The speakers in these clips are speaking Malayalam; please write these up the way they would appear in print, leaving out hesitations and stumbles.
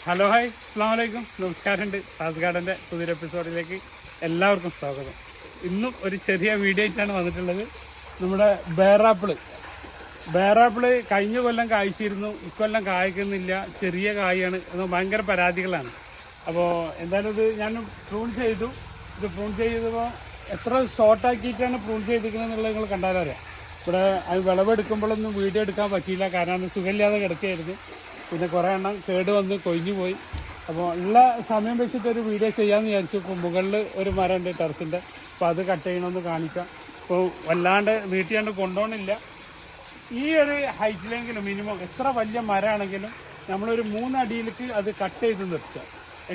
ഹലോ ഹായ് അസ്സാം വലൈക്കും നമസ്കാരമുണ്ട്. റാസ് ഗാർഡൻ്റെ പുതിയൊരു എപ്പിസോഡിലേക്ക് എല്ലാവർക്കും സ്വാഗതം. ഇന്നും ഒരു ചെറിയ വീഡിയോ ആയിട്ടാണ് വന്നിട്ടുള്ളത്. നമ്മുടെ ബേറാപ്പിള് കഴിഞ്ഞ കൊല്ലം കായ്ച്ചിരുന്നു, ഇക്കൊല്ലം കായ്ക്കുന്നില്ല, ചെറിയ കായാണ്, ഭയങ്കര പരാതികളാണ്. അപ്പോൾ എന്തായാലും ഇത് ഞാൻ പ്രൂൺ ചെയ്തു. ഇത് പ്രൂൺ ചെയ്തപ്പോൾ എത്ര ഷോർട്ടാക്കിയിട്ടാണ് പ്രൂൺ ചെയ്തിരിക്കുന്നത് എന്നുള്ളത് നിങ്ങൾ കണ്ടാലറിയാം. ഇവിടെ അത് വിളവെടുക്കുമ്പോഴൊന്നും വീഡിയോ എടുക്കാൻ പറ്റിയില്ല, കാരണം സുഖമില്ലാതെ കിടക്കുകയായിരുന്നു. പിന്നെ കുറേ എണ്ണം കേട് വന്ന് കൊഴിഞ്ഞു പോയി. അപ്പോൾ ഉള്ള സമയം വെച്ചിട്ടൊരു വീഡിയോ ചെയ്യാമെന്ന് വിചാരിച്ചു. ഇപ്പോൾ മുകളിൽ ഒരു മരമുണ്ട് ടെറസിൻ്റെ, അപ്പോൾ അത് കട്ട് ചെയ്യണമെന്ന് കാണിക്കാം. അപ്പോൾ വല്ലാണ്ട് നീട്ടിയാണ്ട് കൊണ്ടുപോകണില്ല. ഈ ഒരു ഹൈറ്റിലെങ്കിലും മിനിമം എത്ര വലിയ മരമാണെങ്കിലും നമ്മളൊരു 3 അടിയിലേക്ക് അത് കട്ട് ചെയ്ത് നിർത്തുക,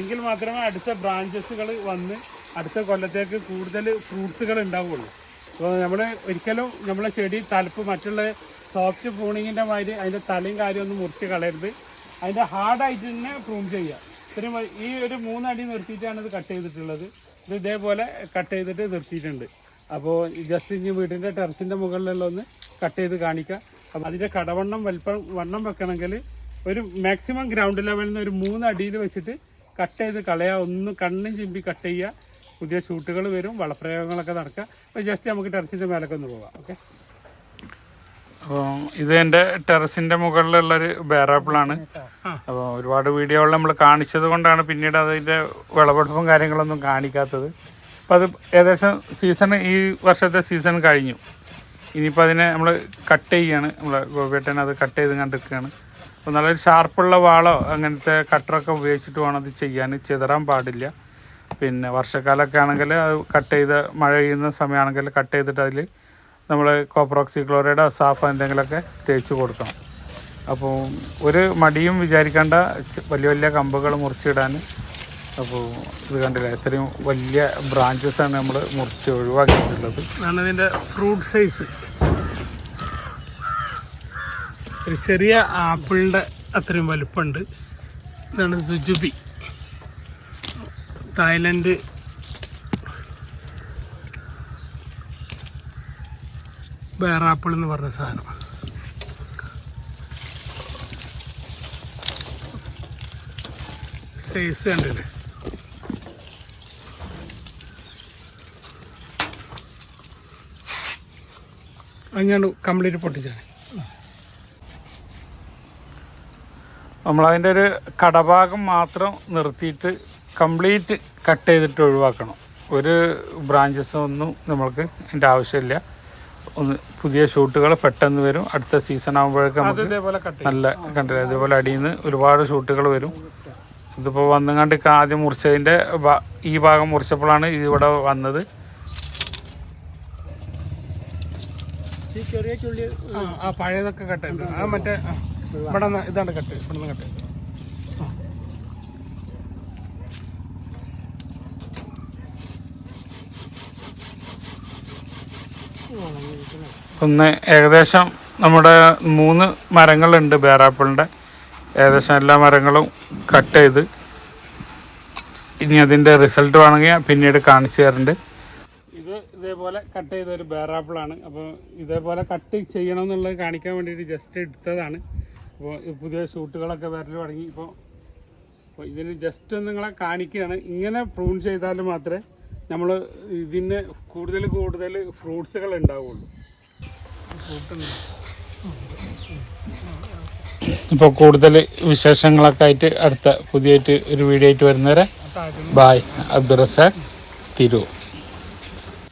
എങ്കിൽ മാത്രമേ അടുത്ത ബ്രാഞ്ചസുകൾ വന്ന് അടുത്ത കൊല്ലത്തേക്ക് കൂടുതൽ ഫ്രൂട്ട്സുകൾ ഉണ്ടാവുകയുള്ളൂ. അപ്പോൾ നമ്മൾ ഒരിക്കലും നമ്മളെ ചെടി തലപ്പ് മറ്റുള്ള സോഫ്റ്റ് പ്രൂണിങ്ങിൻ്റെ മാതിരി അതിൻ്റെ തലയും കാര്യമൊന്നും മുറിച്ച് കളയരുത്. അതിൻ്റെ ഹാർഡായിട്ട് തന്നെ പ്രൂൺ ചെയ്യുക. ഇത്രയും ഈ ഒരു 3 അടി നിർത്തിയിട്ടാണ് ഇത് കട്ട് ചെയ്തിട്ടുള്ളത്. ഇത് ഇതേപോലെ കട്ട് ചെയ്തിട്ട് നിർത്തിയിട്ടുണ്ട്. അപ്പോൾ ജസ്റ്റ് ഇനി വീടിൻ്റെ ടെറസിൻ്റെ മുകളിലുള്ള ഒന്ന് കട്ട് ചെയ്ത് കാണിക്കുക. അപ്പോൾ അതിൻ്റെ കടവണ്ണം വണ്ണം വെക്കണമെങ്കിൽ ഒരു മാക്സിമം ഗ്രൗണ്ട് ലെവലിൽ നിന്ന് ഒരു 3 അടിയിൽ വെച്ചിട്ട് കട്ട് ചെയ്ത് കളയുക. ഒന്ന് കണ്ണും ചിമ്പി കട്ട് ചെയ്യുക. പുതിയ ഷൂട്ടുകൾ വരും, വളപ്രയോഗങ്ങളൊക്കെ നടക്കുക. അപ്പോൾ ജസ്റ്റ് നമുക്ക് ടെറസിൻ്റെ മേലൊക്കെ ഒന്ന് പോകാം. ഓക്കെ, അപ്പോൾ ഇത് എൻ്റെ ടെറസിൻ്റെ മുകളിലുള്ളൊരു ബേറാപ്പിളാണ്. അപ്പോൾ ഒരുപാട് വീഡിയോകൾ നമ്മൾ കാണിച്ചത് കൊണ്ടാണ് പിന്നീട് അതിൻ്റെ വിളവെടുപ്പും കാര്യങ്ങളൊന്നും കാണിക്കാത്തത്. അപ്പോൾ അത് ഏകദേശം സീസൺ, ഈ വർഷത്തെ സീസൺ കഴിഞ്ഞു. ഇനിയിപ്പോൾ അതിനെ നമ്മൾ കട്ട് ചെയ്യുകയാണ്. നമ്മളെ ഗോപിയേട്ടൻ അത് കട്ട് ചെയ്ത് കണ്ടിരിക്കുകയാണ്. അപ്പോൾ നല്ലൊരു ഷാർപ്പുള്ള വാളോ അങ്ങനത്തെ കട്ടറൊക്കെ ഉപയോഗിച്ചിട്ട് വേണം അത് ചെയ്യാൻ. ചിതറാൻ പാടില്ല. പിന്നെ വർഷക്കാലമൊക്കെ ആണെങ്കിൽ അത് കട്ട് ചെയ്ത് മഴ പെയ്യുന്ന സമയമാണെങ്കിൽ കട്ട് ചെയ്തിട്ട് അതിൽ നമ്മൾ കോപ്പറോക്സിക്ലോറൈഡോ സാഫോ എന്തെങ്കിലുമൊക്കെ തേച്ച് കൊടുക്കണം. അപ്പോൾ ഒരു മടിയും വിചാരിക്കേണ്ട വലിയ വലിയ കമ്പുകൾ മുറിച്ചിടാൻ. അപ്പോൾ ഇത് കണ്ടില്ല, ഇത്രയും വലിയ ബ്രാഞ്ചസാണ് നമ്മൾ മുറിച്ച് ഒഴിവാക്കിയിട്ടുള്ളത്. അതാണ് ഇതിൻ്റെ ഫ്രൂട്ട് സൈസ്. ഒരു ചെറിയ ആപ്പിളിൻ്റെ അത്രയും വലുപ്പമുണ്ട്. ഇതാണ് സുജുബി, തായ്ലൻഡ് ബേറാപ്പിൾ എന്ന് പറഞ്ഞ സാധനം. സൈസ് കണ്ടില്ലേ? അങ്ങനെ കംപ്ലീറ്റ് പൊട്ടിച്ചാണ്. നമ്മളതിൻ്റെ ഒരു കടഭാഗം മാത്രം നിർത്തിയിട്ട് കംപ്ലീറ്റ് കട്ട് ചെയ്തിട്ട് ഒഴിവാക്കണം. ഒരു ബ്രാഞ്ചസും ഒന്നും നമ്മൾക്ക് അതിൻ്റെ ആവശ്യമില്ല. ഒന്ന് പുതിയ ഷൂട്ടുകൾ പെട്ടെന്ന് വരും. അടുത്ത സീസൺ ആകുമ്പോഴേക്കും നമുക്ക് നല്ല കണ്ടില്ല, ഇതേപോലെ അടിയിൽ നിന്ന് ഒരുപാട് ഷൂട്ടുകൾ വരും. ഇതിപ്പോൾ വന്നുകൊണ്ട് ആദ്യം മുറിച്ചതിൻ്റെ ഈ ഭാഗം മുറിച്ചപ്പോഴാണ് ഇതിവിടെ വന്നത്. ഈ ചെറിയ ചുള്ളി പഴയതൊക്കെ കട്ട് ചെയ്ത് മറ്റേ ഇവിടെ ഇതാണ് കട്ട്, ഇവിടെ നിന്ന് കട്ട് ചെയ്ത്. ഒന്ന് ഏകദേശം നമ്മുടെ 3 മരങ്ങളുണ്ട് ബേറാപ്പിളിൻ്റെ. ഏകദേശം എല്ലാ മരങ്ങളും കട്ട് ചെയ്ത് ഇനി അതിൻ്റെ റിസൾട്ട് വേണമെങ്കിൽ പിന്നീട് കാണിച്ചു തരുന്നുണ്ട്. ഇത് ഇതേപോലെ കട്ട് ചെയ്തൊരു ബേറാപ്പിളാണ്. അപ്പോൾ ഇതേപോലെ കട്ട് ചെയ്യണമെന്നുള്ളത് കാണിക്കാൻ വേണ്ടിയിട്ട് ജസ്റ്റ് എടുത്തതാണ്. അപ്പോൾ പുതിയ ഷൂട്ടുകളൊക്കെ വരൽ തുടങ്ങി. ഇപ്പോൾ ഇതിന് ജസ്റ്റ് ഒന്ന് നിങ്ങളെ കാണിക്കുകയാണ്. ഇങ്ങനെ പ്രൂൺ ചെയ്താൽ മാത്രമേ നമ്മൾ ഇതിന് കൂടുതൽ ഫ്രൂട്ട്സുകൾ ഉണ്ടാവുള്ളൂ. ഇപ്പോൾ കൂടുതൽ വിശേഷങ്ങളൊക്കെ ആയിട്ട് അടുത്ത പുതിയായിട്ട് ഒരു വീഡിയോ ആയിട്ട് വരുന്നവരെ ബായ്. അബ്ദുൾ റസാഖ് തിരൂർ.